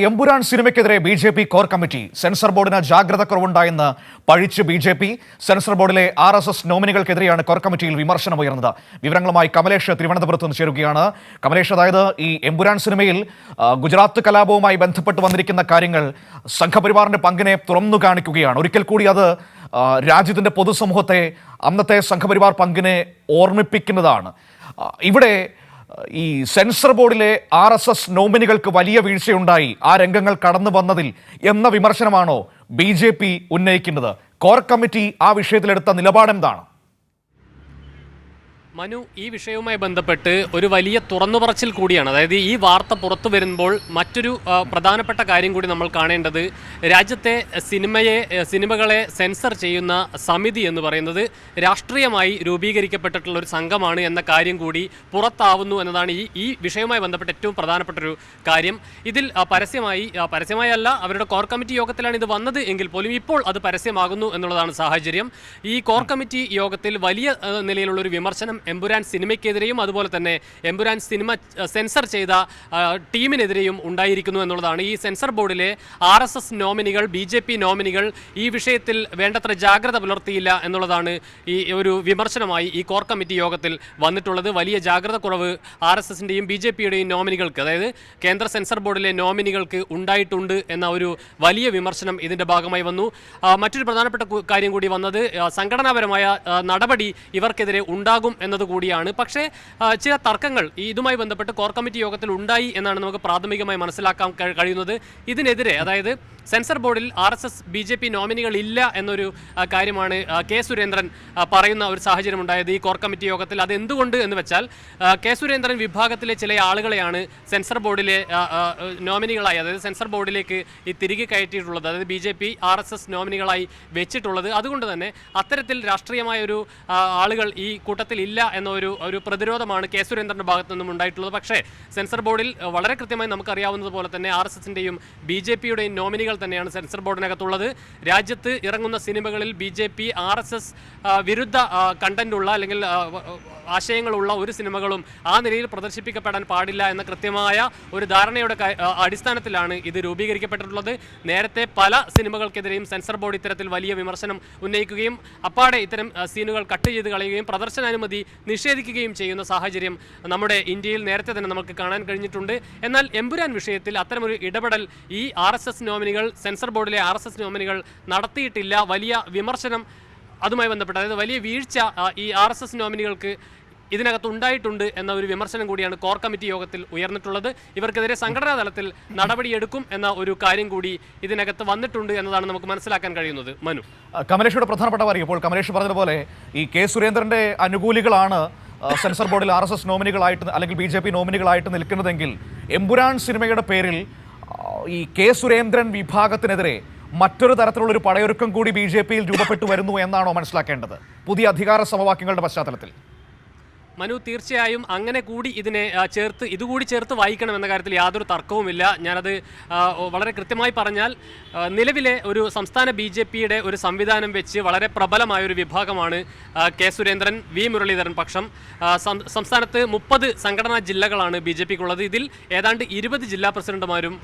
എമ്പുരാൻ സിനിമയ്ക്കെതിരെ BJP core committee censor ബോർഡിന് ജാഗ്രത കുറവുണ്ടായെന്ന് പഴിച്ച് ബി.ജെ.പി. സെൻസർ ബോർഡിലെ ആർ.എസ്.എസ് നോമിനികൾക്കെതിരെയാണ് കോർ കമ്മിറ്റിയിൽ വിമർശനമുയർന്നത്. വിവരങ്ങളുമായി കമലേഷ് തിരുവനന്തപുരത്ത് നിന്ന് ചേരുകയാണ്. കമലേഷ്, അതായത് ഈ എമ്പുരാൻ സിനിമയിൽ ഗുജറാത്ത് കലാപവുമായി ബന്ധപ്പെട്ട് വന്നിരിക്കുന്ന കാര്യങ്ങൾ സംഘപരിവാറിന്റെ പങ്കിനെ തുറന്നു കാണിക്കുകയാണ്. ഒരിക്കൽ കൂടി അത് രാജ്യത്തിന്റെ പൊതുസമൂഹത്തെ അന്നത്തെ സംഘപരിവാർ പങ്കിനെ ഓർമ്മിപ്പിക്കുന്നതാണ്. ഇവിടെ ഈ സെൻസർ ബോർഡിലെ ആർ.എസ്.എസ് നോമിനികൾക്ക് വലിയ വീഴ്ചയുണ്ടായി, ആ രംഗങ്ങൾ കടന്നു വന്നതിൽ എന്ന വിമർശനമാണോ ബി.ജെ.പി. ഉന്നയിക്കുന്നത്? കോർ കമ്മിറ്റി ആ വിഷയത്തിലെടുത്ത നിലപാടെന്താണ്? മനു, ഈ വിഷയവുമായി ബന്ധപ്പെട്ട് ഒരു വലിയ തുറന്നുപറച്ചിൽ കൂടിയാണ്. അതായത് ഈ വാർത്ത പുറത്തു വരുമ്പോൾ മറ്റൊരു പ്രധാനപ്പെട്ട കാര്യം കൂടി നമ്മൾ കാണേണ്ടത്, രാജ്യത്തെ സിനിമകളെ സെൻസർ ചെയ്യുന്ന സമിതി എന്ന് പറയുന്നത് രാഷ്ട്രീയമായി രൂപീകരിക്കപ്പെട്ടിട്ടുള്ള ഒരു സംഘമാണ് എന്ന കാര്യം കൂടി പുറത്താവുന്നു എന്നതാണ് ഈ വിഷയവുമായി ബന്ധപ്പെട്ട ഏറ്റവും പ്രധാനപ്പെട്ടൊരു കാര്യം. ഇതിൽ പരസ്യമായല്ല, അവരുടെ കോർ കമ്മിറ്റി യോഗത്തിലാണ് ഇത് വന്നത് എങ്കിൽ പോലും ഇപ്പോൾ അത് പരസ്യമാകുന്നു എന്നുള്ളതാണ് സാഹചര്യം. ഈ കോർ കമ്മിറ്റി യോഗത്തിൽ വലിയ നിലയിലുള്ളൊരു വിമർശനം എമ്പുരാൻ സിനിമയ്ക്കെതിരെയും അതുപോലെ തന്നെ എമ്പുരാൻ സിനിമ സെൻസർ ചെയ്ത ടീമിനെതിരെയും ഉണ്ടായിരിക്കുന്നു എന്നുള്ളതാണ്. ഈ സെൻസർ ബോർഡിലെ ആർ.എസ്.എസ് നോമിനികൾ, ബി.ജെ.പി. നോമിനികൾ ഈ വിഷയത്തിൽ വേണ്ടത്ര ജാഗ്രത പുലർത്തിയില്ല എന്നുള്ളതാണ് ഈ ഒരു വിമർശനമായി ഈ കോർ കമ്മിറ്റി യോഗത്തിൽ വന്നിട്ടുള്ളത്. വലിയ ജാഗ്രത കുറവ് ആർ.എസ്.എസിൻ്റെയും ബി.ജെ.പിയുടെയും നോമിനികൾക്ക്, അതായത് കേന്ദ്ര സെൻസർ ബോർഡിലെ നോമിനികൾക്ക് ഉണ്ടായിട്ടുണ്ട് എന്ന ഒരു വലിയ വിമർശനം ഇതിൻ്റെ ഭാഗമായി വന്നു. മറ്റൊരു പ്രധാനപ്പെട്ട കാര്യം കൂടി വന്നത്, സംഘടനാപരമായ നടപടി ഇവർക്കെതിരെ ഉണ്ടാകും കൂടിയാണ്. പക്ഷേ ചില തർക്കങ്ങൾ ഇതുമായി ബന്ധപ്പെട്ട് കോർ കമ്മിറ്റി യോഗത്തിൽ ഉണ്ടായി എന്നാണ് നമുക്ക് പ്രാഥമികമായി മനസ്സിലാക്കാൻ കഴിയുന്നത്. ഇതിനെതിരെ, അതായത് സെൻസർ ബോർഡിൽ ആർ.എസ്.എസ് ബി.ജെ.പി. നോമിനികൾ ഇല്ല എന്നൊരു കാര്യമാണ് കെ സുരേന്ദ്രൻ പറയുന്ന ഒരു സാഹചര്യം ഉണ്ടായത് ഈ കോർ കമ്മിറ്റി യോഗത്തിൽ. അതെന്തുകൊണ്ട് എന്ന് വെച്ചാൽ, കെ സുരേന്ദ്രൻ വിഭാഗത്തിലെ ചില ആളുകളെയാണ് സെൻസർ ബോർഡിലെ നോമിനികളായി, അതായത് സെൻസർ ബോർഡിലേക്ക് തിരികെ കയറ്റിയിട്ടുള്ളത്, അതായത് ബി.ജെ.പി. ആർ.എസ്.എസ് നോമിനികളായി വെച്ചിട്ടുള്ളത്. അതുകൊണ്ട് തന്നെ അത്തരത്തിൽ രാഷ്ട്രീയമായൊരു ആളുകൾ ഈ കൂട്ടത്തിൽ ഇല്ല എന്ന ഒരു പ്രതിരോധമാണ് കെ സുരേന്ദ്രൻ്റെ ഭാഗത്തു നിന്നും ഉണ്ടായിട്ടുള്ളത്. പക്ഷേ സെൻസർ ബോർഡിൽ വളരെ കൃത്യമായി നമുക്കറിയാവുന്നതുപോലെ തന്നെ ആർ.എസ്.എസിൻ്റെയും ബി.ജെ.പിയുടെയും നോമിനികൾ തന്നെയാണ് സെൻസർ ബോർഡിനകത്തുള്ളത്. രാജ്യത്ത് ഇറങ്ങുന്ന സിനിമകളിൽ ബി.ജെ.പി. ആർ.എസ്.എസ് വിരുദ്ധ കണ്ടന്റുള്ള അല്ലെങ്കിൽ ആശയങ്ങളുള്ള ഒരു സിനിമകളും ആ നിലയിൽ പ്രദർശിപ്പിക്കപ്പെടാൻ പാടില്ല എന്ന കൃത്യമായ ഒരു ധാരണയുടെ അടിസ്ഥാനത്തിലാണ് ഇത് രൂപീകരിക്കപ്പെട്ടിട്ടുള്ളത്. നേരത്തെ പല സിനിമകൾക്കെതിരെയും സെൻസർ ബോർഡ് ഇത്തരത്തിൽ വലിയ വിമർശനം ഉന്നയിക്കുകയും അപ്പാടെ ഇത്തരം സീനുകൾ കട്ട് ചെയ്ത് കളയുകയും പ്രദർശനാനുമതി നിഷേധിക്കുകയും ചെയ്യുന്ന സാഹചര്യം നമ്മുടെ ഇന്ത്യയിൽ നേരത്തെ തന്നെ നമുക്ക് കാണാൻ കഴിഞ്ഞിട്ടുണ്ട്. എന്നാൽ എമ്പുരാൻ വിഷയത്തിൽ അത്തരമൊരു ഇടപെടൽ ഈ ആർ.എസ്.എസ് നോമിനികൾ, സെൻസർ ബോർഡിലെ ആർ.എസ്.എസ് നോമിനികൾ നടത്തിയിട്ടില്ല. വലിയ വിമർശനം അതുമായി ബന്ധപ്പെട്ട്, അതായത് വലിയ വീഴ്ച ഈ ആർ.എസ്.എസ് നോമിനികൾക്ക് ഇതിനകത്ത് ഉണ്ടായിട്ടുണ്ട് എന്ന ഒരു വിമർശനം കൂടിയാണ് കോർ കമ്മിറ്റി യോഗത്തിൽ ഉയർന്നിട്ടുള്ളത്. ഇവർക്കെതിരെ സംഘടനാ തലത്തിൽ നടപടിയെടുക്കും എന്ന ഒരു കാര്യം കൂടി ഇതിനകത്ത് വന്നിട്ടുണ്ട് എന്നതാണ് നമുക്ക് മനസ്സിലാക്കാൻ കഴിയുന്നത്. മനു, കമലേഷിയുടെ പ്രധാനപ്പെട്ട കാര്യം, ഇപ്പോൾ കമലേഷ് പറഞ്ഞതുപോലെ ഈ കെ സുരേന്ദ്രന്റെ അനുകൂലികളാണ് സെൻസർ ബോർഡിൽ ആർ.എസ്.എസ് നോമിനികളായിട്ട് അല്ലെങ്കിൽ ബി.ജെ.പി. നോമിനികളായിട്ട് നിൽക്കുന്നതെങ്കിൽ, എമ്പുരാൻ സിനിമയുടെ പേരിൽ ഈ കെ സുരേന്ദ്രൻ വിഭാഗത്തിനെതിരെ മറ്റൊരു തരത്തിലുള്ളൊരു പടയൊരുക്കം കൂടി ബി.ജെ.പിയിൽ രൂപപ്പെട്ടു വരുന്നു എന്നാണോ മനസ്സിലാക്കേണ്ടത് പുതിയ അധികാര സമവാക്യങ്ങളുടെ പശ്ചാത്തലത്തിൽ? മനു, തീർച്ചയായും അങ്ങനെ കൂടി ഇതുകൂടി ചേർത്ത് വായിക്കണം എന്ന കാര്യത്തിൽ യാതൊരു തർക്കവുമില്ല. ഞാനത് വളരെ കൃത്യമായി പറഞ്ഞാൽ, നിലവിലെ ഒരു സംസ്ഥാന ബി.ജെ.പിയുടെ ഒരു സംവിധാനം വെച്ച് വളരെ പ്രബലമായൊരു വിഭാഗമാണ് കെ സുരേന്ദ്രൻ, വി മുരളീധരൻ പക്ഷം. സംസ്ഥാനത്ത് 30 സംഘടനാ ജില്ലകളാണ് ബി.ജെ.പിക്കുള്ളത്. ഇതിൽ ഏതാണ്ട് 20 ജില്ലാ പ്രസിഡന്റുമാരും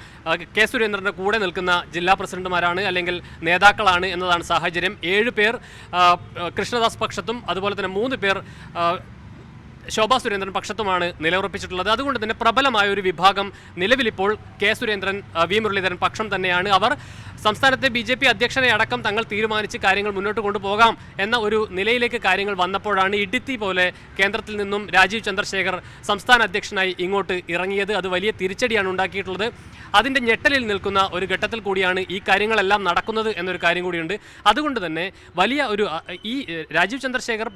കെ സുരേന്ദ്രൻ്റെ കൂടെ നിൽക്കുന്ന ജില്ലാ പ്രസിഡന്റുമാരാണ് അല്ലെങ്കിൽ നേതാക്കളാണ് എന്നതാണ് സാഹചര്യം. 7 പേർ കൃഷ്ണദാസ് പക്ഷത്തും അതുപോലെ തന്നെ 3 പേർ ശോഭാ സുരേന്ദ്രൻ പക്ഷത്തുമാണ് നിലയുറപ്പിച്ചിട്ടുള്ളത്. അതുകൊണ്ട് തന്നെ പ്രബലമായ ഒരു വിഭാഗം നിലവിലിപ്പോൾ കെ സുരേന്ദ്രൻ, വി മുരളീധരൻ പക്ഷം തന്നെയാണ്. അവർ സംസ്ഥാനത്തെ ബി.ജെ.പി. അധ്യക്ഷനെ അടക്കം തങ്ങൾ തീരുമാനിച്ച് കാര്യങ്ങൾ മുന്നോട്ട് കൊണ്ടുപോകാം എന്ന ഒരു നിലയിലേക്ക് കാര്യങ്ങൾ വന്നപ്പോഴാണ് ഇടുത്തി പോലെ കേന്ദ്രത്തിൽ നിന്നും രാജീവ് ചന്ദ്രശേഖർ സംസ്ഥാന അധ്യക്ഷനായി ഇങ്ങോട്ട് ഇറങ്ങിയത്. അത് വലിയ തിരിച്ചടിയാണ് ഉണ്ടാക്കിയിട്ടുള്ളത്. അതിൻ്റെ ഞെട്ടലിൽ നിൽക്കുന്ന ഒരു ഘട്ടത്തിൽ കൂടിയാണ് ഈ കാര്യങ്ങളെല്ലാം നടക്കുന്നത് എന്നൊരു കാര്യം കൂടിയുണ്ട്. അതുകൊണ്ട് തന്നെ വലിയ ഈ രാജീവ് ചന്ദ്രശേഖർ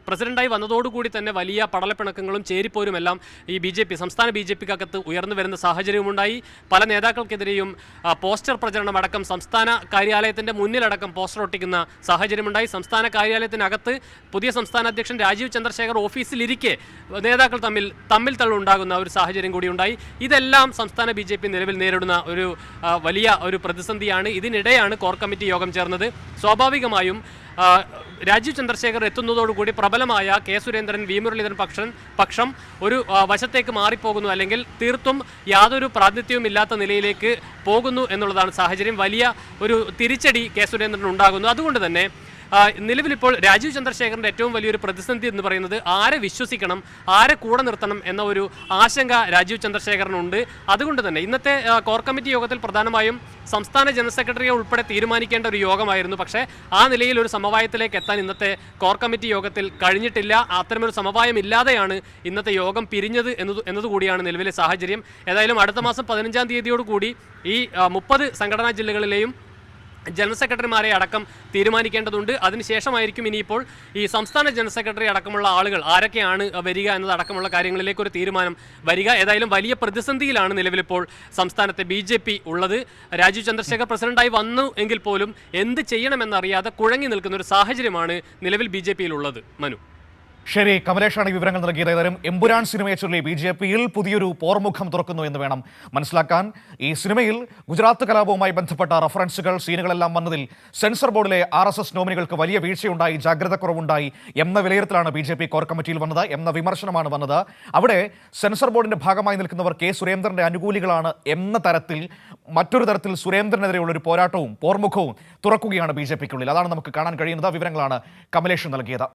പ്രസിഡന്റായി വന്നതോടുകൂടി തന്നെ വലിയ പടലപ്പിണക്കങ്ങളും ചേരിപ്പോരുമെല്ലാം ഈ ബി.ജെ.പി. സംസ്ഥാന ബി.ജെ.പിക്കകത്ത് ഉയർന്നു വരുന്ന സാഹചര്യവുമുണ്ടായി. പല നേതാക്കൾക്കെതിരെയും പോസ്റ്റർ പ്രചരണം അടക്കം സംസ്ഥാന കാര്യാലയത്തിൻ്റെ മുന്നിലടക്കം പോസ്റ്റർ ഒട്ടിക്കുന്ന സാഹചര്യമുണ്ടായി. സംസ്ഥാന കാര്യാലയത്തിനകത്ത് പുതിയ സംസ്ഥാന അധ്യക്ഷൻ രാജീവ് ചന്ദ്രശേഖർ ഓഫീസിലിരിക്കെ നേതാക്കൾ തമ്മിൽ തള്ളുണ്ടാകുന്ന ഒരു സാഹചര്യം കൂടി ഉണ്ടായി. ഇതെല്ലാം സംസ്ഥാന ബി.ജെ.പി. നിലവിൽ നേരിടുന്ന ഒരു വലിയ ഒരു പ്രതിസന്ധിയാണ്. ഇതിനിടെയാണ് കോർ കമ്മിറ്റി യോഗം ചേർന്നത്. സ്വാഭാവികമായും രാജീവ് ചന്ദ്രശേഖർ എത്തുന്നതോടുകൂടി പ്രബലമായ കെ സുരേന്ദ്രൻ, വി മുരളീധരൻ പക്ഷം ഒരു വശത്തേക്ക് മാറിപ്പോകുന്നു, അല്ലെങ്കിൽ തീർത്തും യാതൊരു പ്രാതിനിധ്യവും ഇല്ലാത്ത നിലയിലേക്ക് പോകുന്നു എന്നുള്ളതാണ് സാഹചര്യം. വലിയ ഒരു തിരിച്ചടി കെ സുരേന്ദ്രൻ ഉണ്ടാകുന്നു. അതുകൊണ്ട് തന്നെ നിലവിലിപ്പോൾ രാജീവ് ചന്ദ്രശേഖറിന്റെ ഏറ്റവും വലിയൊരു പ്രതിസന്ധി എന്ന് പറയുന്നത് ആരെ വിശ്വസിക്കണം, ആരെ കൂടെ നിർത്തണം എന്ന ഒരു ആശങ്ക രാജീവ് ചന്ദ്രശേഖറിനുണ്ട്. അതുകൊണ്ട് തന്നെ ഇന്നത്തെ കോർ കമ്മിറ്റി യോഗത്തിൽ പ്രധാനമായും സംസ്ഥാന ജനറൽ സെക്രട്ടറിയെ ഉൾപ്പെടെ തീരുമാനിക്കേണ്ട ഒരു യോഗമായിരുന്നു. പക്ഷേ ആ നിലയിൽ ഒരു സമവായത്തിലേക്ക് എത്താൻ ഇന്നത്തെ കോർ കമ്മിറ്റി യോഗത്തിൽ കഴിഞ്ഞിട്ടില്ല. അത്തരമൊരു സമവായം ഇല്ലാതെയാണ് ഇന്നത്തെ യോഗം പിരിഞ്ഞത് എന്നതുകൂടിയാണ് നിലവിലെ സാഹചര്യം. ഏതായാലും അടുത്ത മാസം 15-ാം തീയതിയോടുകൂടി ഈ 30 സംഘടനാ ജില്ലകളിലെയും ജനറൽ സെക്രട്ടറിമാരെ അടക്കം തീരുമാനിക്കേണ്ടതുണ്ട്. അതിനുശേഷമായിരിക്കും ഇനിയിപ്പോൾ ഈ സംസ്ഥാന ജനറൽ സെക്രട്ടറി അടക്കമുള്ള ആളുകൾ ആരൊക്കെയാണ് വരിക എന്നതടക്കമുള്ള കാര്യങ്ങളിലേക്ക് ഒരു തീരുമാനം വരിക. ഏതായാലും വലിയ പ്രതിസന്ധിയിലാണ് നിലവിലിപ്പോൾ സംസ്ഥാനത്തെ BJP ഉള്ളത്. രാജീവ് ചന്ദ്രശേഖർ പ്രസിഡന്റായി വന്നു എങ്കിൽ പോലും എന്ത് ചെയ്യണമെന്നറിയാതെ കുഴങ്ങി നിൽക്കുന്ന ഒരു സാഹചര്യമാണ് നിലവിൽ BJPയിൽ ഉള്ളത്. മനു. ശരി, കമലേഷാണ് ഈ വിവരങ്ങൾ നൽകിയത്. ഏതായാലും എമ്പുരാൻ സിനിമയെ ചൊല്ലി BJPയിൽ പുതിയൊരു പോർമുഖം തുറക്കുന്നു എന്ന് വേണം മനസ്സിലാക്കാൻ. ഈ സിനിമയിൽ ഗുജറാത്ത് കലാപവുമായി ബന്ധപ്പെട്ട റഫറൻസുകൾ, സീനുകളെല്ലാം വന്നതിൽ സെൻസർ ബോർഡിലെ RSS നോമിനികൾക്ക് വലിയ വീഴ്ചയുണ്ടായി, ജാഗ്രതക്കുറവുണ്ടായി എന്ന വിലയിരുത്തലാണ് BJP കോർ കമ്മിറ്റിയിൽ വന്നത്, എന്ന വിമർശനമാണ് വന്നത്. അവിടെ സെൻസർ ബോർഡിന്റെ ഭാഗമായി നിൽക്കുന്നവർ കെ സുരേന്ദ്രന്റെ അനുകൂലികളാണ് എന്ന തരത്തിൽ മറ്റൊരു തരത്തിൽ സുരേന്ദ്രനെതിരെയുള്ള ഒരു പോരാട്ടവും പോർമുഖവും തുറക്കുകയാണ് BJPക്കുള്ളിൽ. അതാണ് നമുക്ക് കാണാൻ കഴിയുന്നത്. വിവരങ്ങളാണ് കമലേഷ് നൽകിയത്.